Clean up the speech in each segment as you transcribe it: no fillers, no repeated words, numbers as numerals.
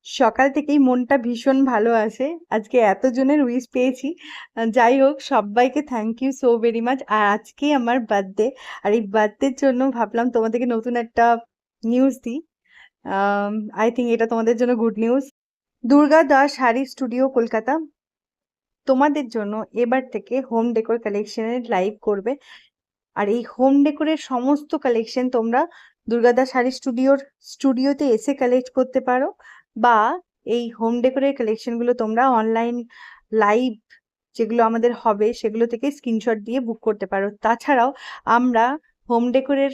সকাল থেকেই মনটা ভীষণ ভালো আছে। আজকে এতজনের উইশ পেয়েছি। যাই হোক, সব্বাইকে thank you so very much. আর আজকেই আমার বার্থডে। আর এই বার্থডের জন্য ভাবলাম তোমাদেরকে নতুন একটা নিউজ দিই। আই থিংক এটা তোমাদের জন্য good news. Durga Das sari studio Kolkata তোমাদের জন্য এবার থেকে হোম ডেকোর কালেকশনের লাইভ করবে। আর এই হোম ডেকোরের সমস্ত কালেকশন তোমরা দুর্গাদাস শাড়ি স্টুডিওতে এসে কালেক্ট করতে পারো, বা এই হোম ডেকোরের কালেকশন গুলো তোমরা অনলাইন লাইভ যেগুলো আমাদের হবে সেগুলো থেকে স্ক্রিনশট দিয়ে বুক করতে পারো। তাছাড়াও আমরা হোম ডেকোরের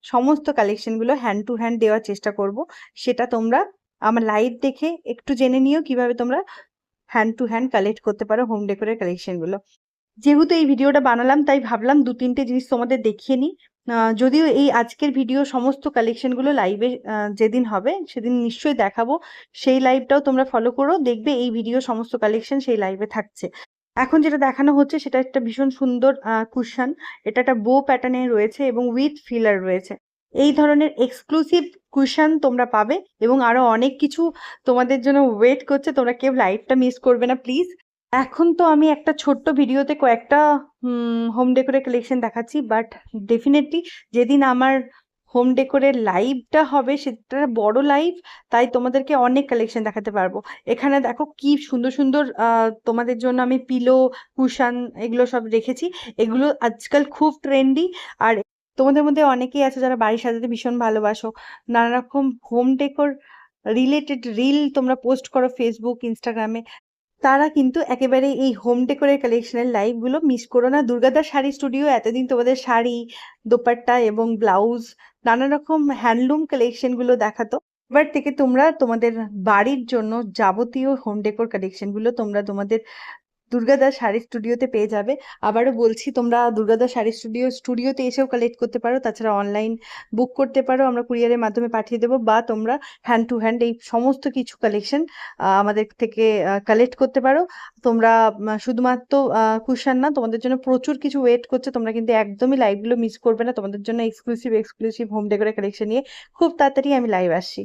সমস্ত কালেকশন গুলো হ্যান্ড টু হ্যান্ড দেওয়ার চেষ্টা করব। সেটা তোমরা আমার লাইভ দেখে একটু জেনে নিও কিভাবে তোমরা হ্যান্ড টু হ্যান্ড কালেক্ট করতে পারো হোম ডেকোরের কালেকশন গুলো। যেহেতু এই ভিডিওটা বানালাম তাই ভাবলাম দু তিনটে জিনিস তোমাদের দেখিয়ে নিই। যদিও এই আজকের ভিডিও সমস্ত কালেকশনগুলো লাইভে যেদিন হবে সেদিন নিশ্চয়ই দেখাবো। সেই লাইভটাও তোমরা ফলো করো, দেখবে এই ভিডিও সমস্ত কালেকশন সেই লাইভে থাকছে। এখন যেটা দেখানো হচ্ছে সেটা একটা ভীষণ সুন্দর কুশন। এটা একটা বো প্যাটার্নে রয়েছে এবং উইথ ফিলার রয়েছে। এই ধরনের এক্সক্লুসিভ কুশন তোমরা পাবে এবং আরো অনেক কিছু তোমাদের জন্য ওয়েট করছে। তোমরা কেউ লাইভটা মিস করবে না প্লিজ। এখন তো আমি একটা ছোট্ট ভিডিওতে কয়েকটা হোম ডেকোরের কালেকশন দেখাচ্ছি, বাট ডেফিনেটলি যেদিন আমার হোম ডেকোরের লাইভটা হবে সেটা বড় লাইভ, তাই তোমাদেরকে অনেক কালেকশন দেখাতে পারবো। এখানে দেখো কি সুন্দর সুন্দর তোমাদের জন্য আমি পিলো, কুশান এগুলো সব রেখেছি। এগুলো আজকাল খুব ট্রেন্ডি। আর তোমাদের মধ্যে অনেকেই আছে যারা বাড়ি সাজাতে ভীষণ ভালোবাসো, নানা রকম হোম ডেকোর রিলেটেড রিল তোমরা পোস্ট করো ফেসবুক, ইনস্টাগ্রামে। তারা কিন্তু একেবারে এই হোম ডেকোরের কালেকশনের লাইভ গুলো মিস করো না। দুর্গাদাস শাড়ি স্টুডিও এতদিন তোমাদের শাড়ি, দোপাট্টা এবং ব্লাউজ, নানা রকম হ্যান্ডলুম কালেকশন গুলো দেখাতো। এবার থেকে তোমরা তোমাদের বাড়ির জন্য যাবতীয় হোম ডেকোর কালেকশন গুলো তোমরা তোমাদের দুর্গাদাস শাড়ি স্টুডিওতে পেয়ে যাবে। আবারও বলছি, তোমরা দুর্গাদাস শাড়ি স্টুডিওতে এসেও কালেক্ট করতে পারো। তাছাড়া অনলাইন বুক করতে পারো, আমরা কুরিয়ারের মাধ্যমে পাঠিয়ে দেবো, বা তোমরা হ্যান্ড টু হ্যান্ড এই সমস্ত কিছু কালেকশন আমাদের থেকে কালেক্ট করতে পারো। তোমরা শুধুমাত্র কুশন না, তোমাদের জন্য প্রচুর কিছু ওয়েট করছে। তোমরা কিন্তু একদমই লাইভগুলো মিস করবে না। তোমাদের জন্য এক্সক্লুসিভ এক্সক্লুসিভ হোম ডেকোরের কালেকশন নিয়ে খুব তাড়াতাড়ি আমি লাইভ আসছি।